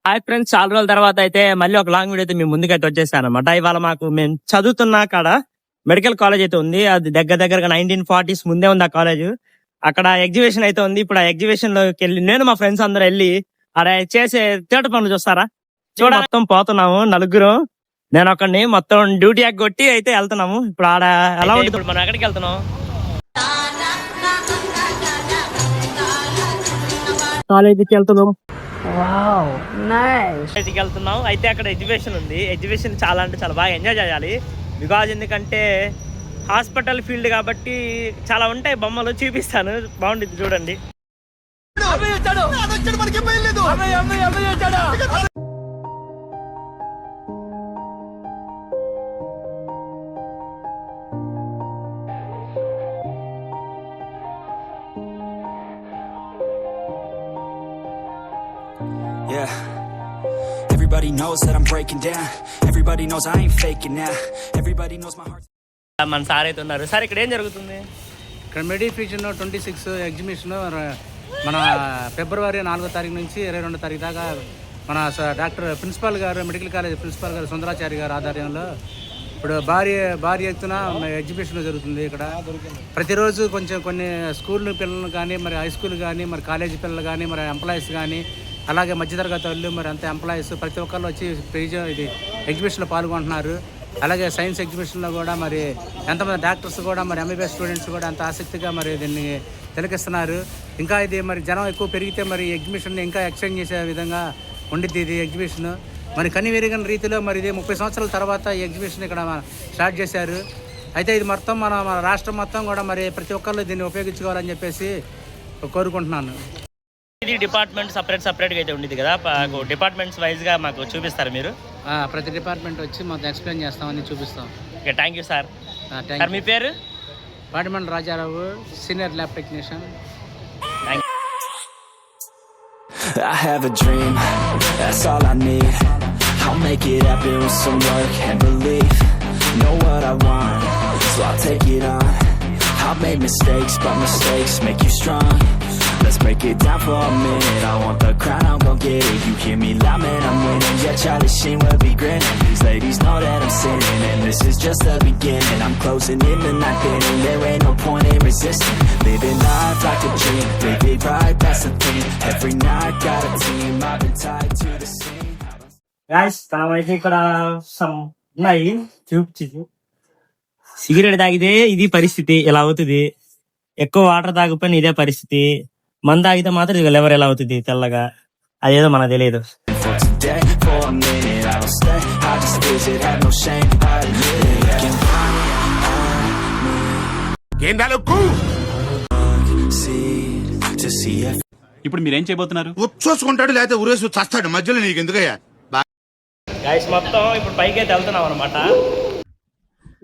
Hi friends, చాలా రోజుల తర్వాత అయితే మళ్ళీ ఒక లాంగ్ వీడియో అయితే మేము ముందుకైతే వచ్చేసాను అనమాట. ఇవాళ మాకు మేము చదువుతున్న కాడ మెడికల్ కాలేజ్ అయితే ఉంది. అది దగ్గరగా 1940s ముందే ఉంది ఆ కాలేజ్. అక్కడ ఎగ్జిబిషన్ అయితే ఉంది. ఇప్పుడు ఆ ఎగ్జిబిషన్ లోకి వెళ్ళి నేను మా ఫ్రెండ్స్ అందరూ వెళ్ళి ఆడ చేసే థియేటర్ పనులు చూస్తారా చూడ మొత్తం పోతున్నాము నలుగురు. నేను ఒకడిని మొత్తం డ్యూటీ కొట్టి అయితే వెళ్తున్నాము. ఇప్పుడు ఆడ ఎలా ఉంటుంది, ఇప్పుడు మనం ఎక్కడికి వెళ్తున్నాం? కాలేజీకి వెళ్తున్నాం. వెళ్తున్నాం. అయితే అక్కడ ఎడ్యుకేషన్ ఉంది. ఎడ్యుకేషన్ చాలా అంటే చాలా బాగా ఎంజాయ్ చేయాలి. బికాజ్ ఎందుకంటే హాస్పిటల్ ఫీల్డ్ కాబట్టి చాలా ఉంటాయి. బొమ్మలు చూపిస్తాను, బాగుంటుంది చూడండి. Yeah. Everybody knows that I'm breaking down. Everybody knows I ain't faking now. Everybody knows my heart. మన సార్ అయితే ఉన్నారు. సార్ ఇక్కడ ఏం జరుగుతుంది? ఇక్కడ మెడిఫిషన్ 26 ఎగ్జిబిషన్ మన ఫిబ్రవరి 4వ తారీఖు నుంచి 22వ తారీఖు దాకా మన డాక్టర్ ప్రిన్సిపాల్ గారు, మెడికల్ కాలేజ్ ప్రిన్సిపాల్ గారు సుందరాచారి గారు ఆధ్వర్యంలో ఇప్పుడు భారీ ఎత్తున ఎగ్జిబిషన్ జరుగుతుంది. ఇక్కడ ప్రతిరోజు కొన్ని స్కూల్ పిల్లలు కానీ, మరి హై స్కూల్ కానీ, మరి కాలేజీ పిల్లలు కానీ, మరి ఎంప్లాయీస్ కానీ, అలాగే మధ్యతరగతి వాళ్ళు, మరి అంత ఎంప్లాయీస్ ప్రతి ఒక్కళ్ళు వచ్చి ఇది ఎగ్జిబిషన్లో పాల్గొంటున్నారు. అలాగే సైన్స్ ఎగ్జిబిషన్లో కూడా మరి ఎంతమంది డాక్టర్స్ కూడా, మరి ఎంబీబీఎస్ స్టూడెంట్స్ కూడా అంత ఆసక్తిగా మరి దీన్ని తిలకిస్తున్నారు. ఇంకా ఇది మరి జనం ఎక్కువ పెరిగితే మరి ఎగ్జిబిషన్ ఇంకా ఎక్స్టెండ్ చేసే విధంగా ఉండిద్ది ఇది ఎగ్జిబిషన్. మరి కనివిరిగిన రీతిలో మరి ఇది 30 సంవత్సరాల తర్వాత ఈ ఎగ్జిబిషన్ ఇక్కడ స్టార్ట్ చేశారు. అయితే ఇది మొత్తం మన రాష్ట్రం మొత్తం కూడా మరి ప్రతి ఒక్కళ్ళు దీన్ని ఉపయోగించుకోవాలని చెప్పేసి కోరుకుంటున్నాను. ఇది డిపార్ట్మెంట్ సపరేట్గా అయితే ఉండేది కదా, డిపార్ట్మెంట్స్ వైజ్గా మాకు చూపిస్తారు మీరు? ప్రతి డిపార్ట్మెంట్ వచ్చి మొత్తం ఎక్స్ప్లెయిన్ చేస్తామని చూపిస్తాం. Okay, thank you sir. Sir మీ పేరు? Patimanda Rajarao, senior lab technician. I have a dream, that's all I need. I'll make it happen with some work and belief. Know what I want, so I'll take it on. I've made mistakes, but mistakes make you strong. Let's break it down for a minute. I want the crown, I'm gon' get it. You hear me loud, man, I'm winning. Yeah, Charlie Sheen will be grinning. These ladies know that I'm sinning, and this is just the beginning. I'm closing in the night inning. There ain't no point in resisting. Living life like a dream, live it right, that's the thing. Every night got a team, I've been tied to the scene. Guys, అయితే ఇక్కడ some ఉన్నాయి చూపించి. Cigarette తాగితే ఇది పరిస్థితి ఇలా అవుతుంది. ఎక్కువ వాటర్ తాగిపోయిన ఇదే పరిస్థితి. మందు తాగితే మాత్రం ఇక లెవర్ ఎలా అవుతుంది తెల్లగా, అదేదో మనకు తెలియదు. ఇప్పుడు మీరేం చేయబోతున్నారు? చూసుకుంటాడు లేకపోతే ఊరేసి చస్తాడు మధ్యలో, నీకు ఎందుకయ్యా? గైస్ మొత్తం ఇప్పుడు పైకి అయితే వెళ్తున్నాం అనమాట.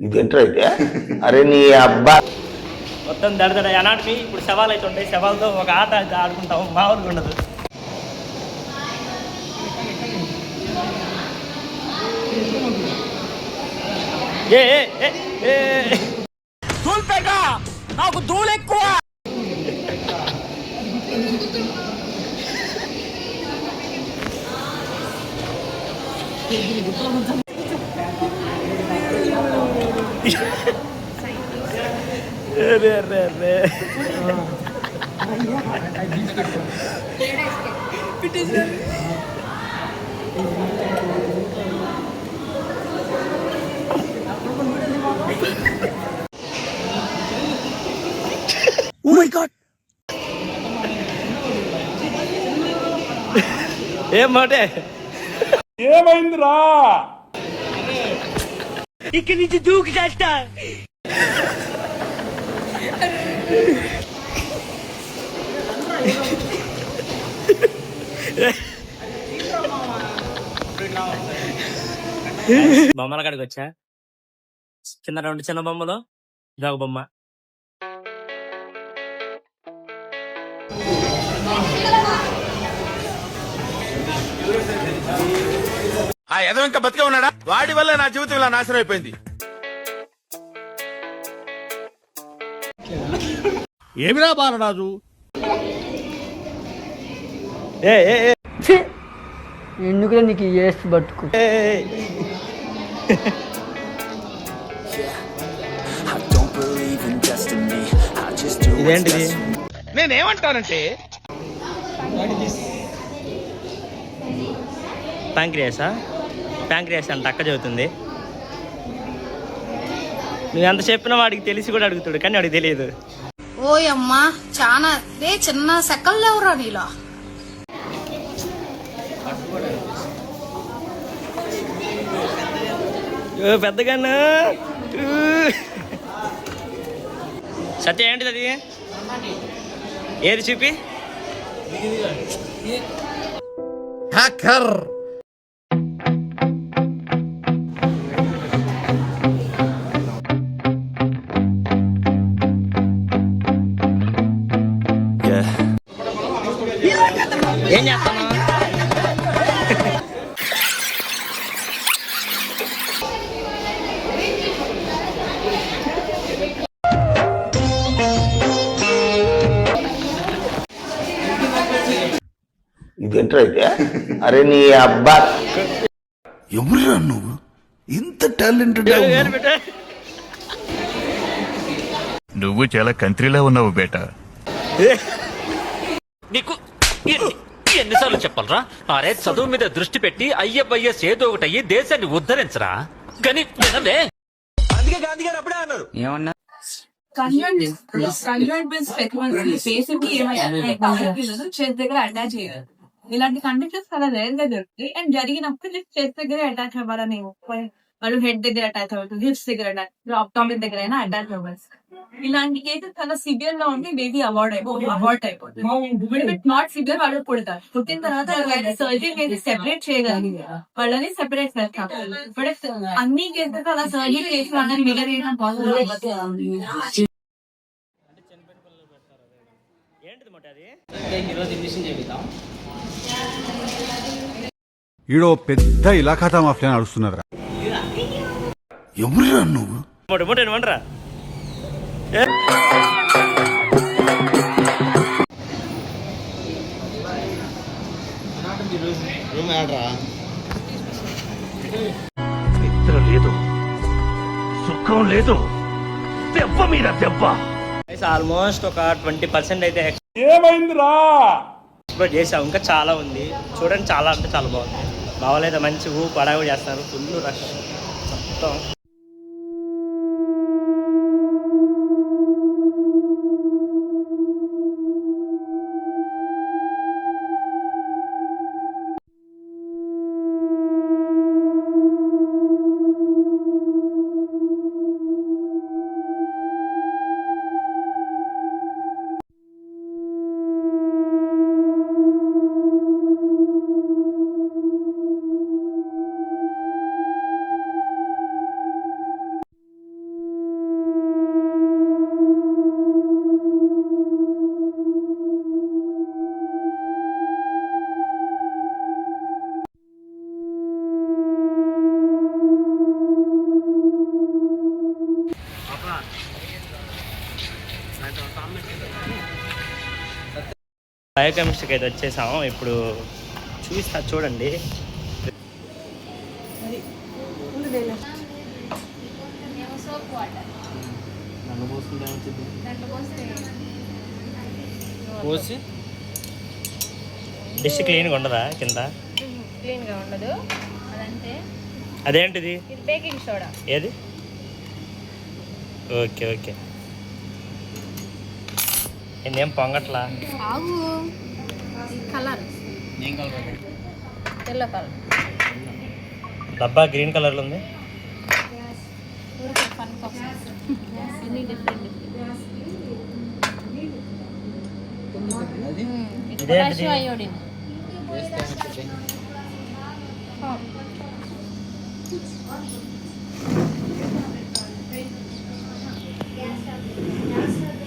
ఇదేంటైతే అరే నీ అబ్బా మొత్తం దడదడ ఎనాటమీ. ఇప్పుడు శవాలు అయితే ఉంటాయి. శవాలతో ఒక ఆట ఆడుకుంటాం, మామూలుగా ఉండదు. నాకు ధూళి ఎక్కువ. Oh my God! ఏం మాటే ఏమైందిరా? ఇక్కడి నుంచి దూకి చేస్తా. బొమ్మల కాడికి వచ్చా. కింద 2 చిన్న బొమ్మలు, ఇదొక బొమ్మ. ఆ ఎదవ ఇంకా బతికే ఉన్నాడా? వాడి వల్ల నా జీవితం ఇలా నాశనం అయిపోయింది. ఏమిరా బాలరాజు? ఎందుకులే నీకు ఈ ఏస్ బతుకు. I don't believe in destiny. I just do what's ఇదేంటిది? best for me. నేనేమంటానంటే ప్యాంక్రియాసా? ప్యాంక్రియాస్ అంటే అక్క చెబుతుంది. నువ్వు ఎంత చెప్పినా వాడికి తెలిసి కూడా అడుగుతాడు, కానీ వాడికి తెలియదు. ఓయమ్మా చాలా చిన్న సెకల్ లేవురా నీలో. పెద్దగానా సత్య ఏంటిది అది? ఏది చూపి. హ్యాకర్. Yeah. ఏం చేస్తాను? ఇదేంట్రా అయితే? అరే నీ అబ్బా ఎవరురా నువ్వు ఇంత టాలెంటెడ్? నువ్వు చాలా కంట్రీలో ఉన్నావు బేటా. నీకు ఎన్నిసార్లు చెప్పాలరా? అరే చదువు మీద దృష్టి పెట్టి అయ్యబ్బయ్యస్ ఏదో ఒకటి అయ్యి దేశాన్ని ఉద్ధరించరా. కానీ వినలే. అందుకే గాంధీ గారు అప్పుడే అన్నారు. ఏమన్నా చేతి దగ్గర అటాచ్ చేయాలి. ఇలాంటి కండిషన్స్ చాలా రేర్ గా దొరుకుతాయి. అండ్ జరిగినప్పుడు జస్ట్ చేతి దగ్గర అటాచ్ అవ్వాలని వాళ్ళు హెడ్ దగ్గర అటాచ్ అవ్వదు, హిప్స్ దగ్గర అటాచ్, అబ్డామిన్ దగ్గర అయినా అటాచ్ అవ్వాలి. ఇలాంటి కేసెస్ చాలా సివియర్ లో ఉంటే బేబీ అవార్డ్ అయిపోతుంది. నాట్ సివియర్ వాళ్ళు పుడతారు. పుట్టిన తర్వాత సర్జరీ చేసి సెపరేట్ చేయగలిగి వాళ్ళని సెపరేట్ చేస్తాం. బట్ అన్ని కేసెస్ అలా సర్జరీ చేసి వాళ్ళని మిగర్ చేయడం పాసిబుల్. ఏంటిది మొట్ట అది? ఈడో పెద్ద ఇలాఖాతా మాఫియా నడుస్తున్నారా? ఎవరురా నువ్వు? మొట్ట మొట్ట ఏమంటారా? నిద్ర లేదు, సుఖం లేదు, దెబ్బ మీద దెబ్బ. ఆల్మోస్ట్ ఒక 20% అయితే ఏమైందిరా? ఎక్స్ప్లోర్ చేసాం. ఇంకా చాలా ఉంది చూడండి. చాలా అంటే చాలా బాగుంది. బాగోలేదు, మంచి పడాగు చేస్తారు. ఫుల్ రష్ మొత్తం. బయోకెమిస్ట్రీకి అయితే వచ్చేసాము. ఇప్పుడు చూపిస్తా చూడండి. డిష్ క్లీన్గా ఉండదా కింద? క్లీన్ గా ఉండదు. అదంటే అదేంటిది? ఇది బేకింగ్ సోడా. ఏది? Okay okay. నేనేం పొంగట్లా. ఆగు. Colour yellow colour. డబ్బా గ్రీన్ కలర్లో ఉంది. Potassium iodine.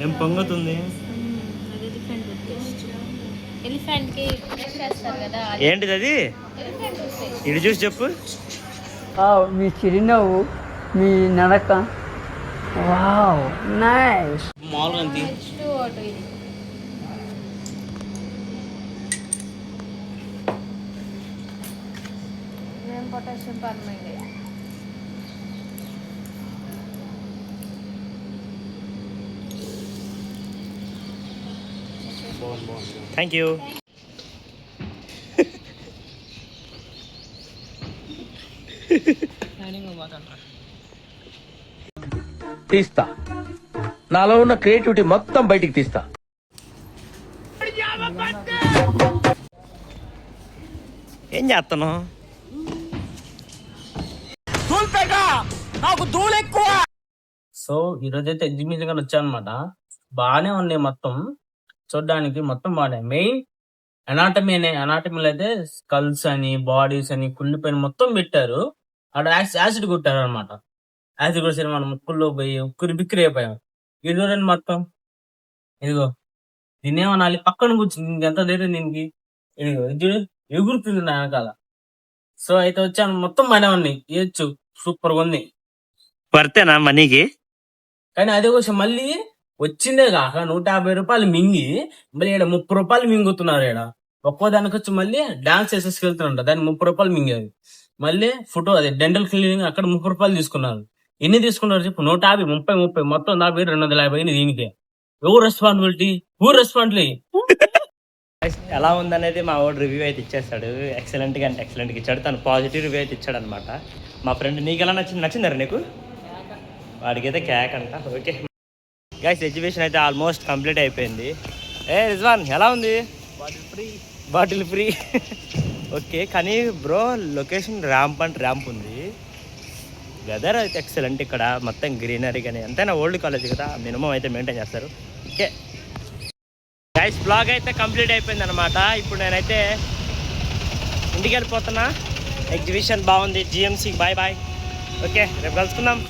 ఏం పొంగుతుంది? ఎలిఫెంట్ కి చేస్తారు కదా. ఏంటిది అది? ఇటు చూసి చెప్పు. మీ చిరునవ్వు, మీ నడక, వావ్ నైస్. మామూలుగా అంతే. ఇది పొటాషియం పర్మైండ్. Thank you. తీస్తా, నాలో ఉన్న క్రియేటివిటీ మొత్తం బయటికి తీస్తా. ఏం చేస్తున్నావు? సో ఈరోజైతే ఎగ్జిబిషన్ గాని వచ్చానమాట. బాగానే ఉన్నాయి మొత్తం చూడడానికి, మొత్తం బాగానే. మెయిన్ అనాటమీలో అయితే స్కల్స్ అని బాడీస్ అని కుళ్ళిపోయిన మొత్తం పెట్టారు. అక్కడ యాసిడ్ కొట్టారు అనమాట. యాసిడ్ కొట్టేసరి మనం ముక్కుల్లో పోయి ఉక్కురి బిక్కిరి అయిపోయాం. ఇది చూడండి మొత్తం, ఇదిగో దీన్ని ఏమనాలి, పక్కన కూర్చుంది ఎంత ధైర్యం దీనికి. ఇదిగో ఇది చూడు, ఎగురుతుంది నా వెనకాల. సో అయితే వచ్చాను, మొత్తం బాగానే ఉన్నాయి, ఇవ్వచ్చు, సూపర్ గా ఉంది. వర్తేనా మనీకి? కానీ అదే కోసం మళ్ళీ వచ్చిందే కాక 150 రూపాయలు మింగి మళ్ళీ ఇక్కడ 30 రూపాయలు మింగుతున్నారు. ఇక్కడ ఒక్కో దానికి వచ్చి మళ్ళీ డాన్స్ వేసేసుకెళ్తున్నారంట, దానికి 30 రూపాయలు మింగారు. మళ్ళీ ఫోటో అదే డెంటల్ క్లీనింగ్ అక్కడ 30 రూపాయలు తీసుకున్నారు. ఎన్ని తీసుకున్నారు చెప్పు? 150, 30 మొత్తం 250 దీనికే. ఎవరు రెస్పాన్సిబిలిటీ? ఎలా ఉందనేది మా వాడు రివ్యూ అయితే ఇచ్చేస్తాడు. ఎక్సలెంట్గా అంటే ఎక్సలెంట్గా ఇచ్చాడు. తను పాజిటివ్ రివ్యూ అయితే ఇచ్చాడు అనమాట. మా ఫ్రెండ్ నీకు ఎలా నచ్చిందా నీకు? వాడికైతే క్యాక్ అంట. ఓకే గైస్, ఎగ్జిబిషన్ అయితే ఆల్మోస్ట్ కంప్లీట్ అయిపోయింది. రిజ్వాన్ ఎలా ఉంది? Bottle free okay. కానీ బ్రో లొకేషన్ ర్యాంప్ ఉంది. వెదర్ అయితే ఎక్సలెంట్. ఇక్కడ మొత్తం గ్రీనరీ కానీ, ఎంతైనా ఓల్డ్ కాలేజ్ కదా, మినిమం అయితే మెయింటైన్ చేస్తారు. ఓకే గైస్, బ్లాగ్ అయితే కంప్లీట్ అయిపోయింది అనమాట. ఇప్పుడు నేనైతే ఇంటికి వెళ్ళిపోతున్నా. ఎగ్జిబిషన్ బాగుంది. GMC bye. ఓకే, రేపు కలుసుకుందాం.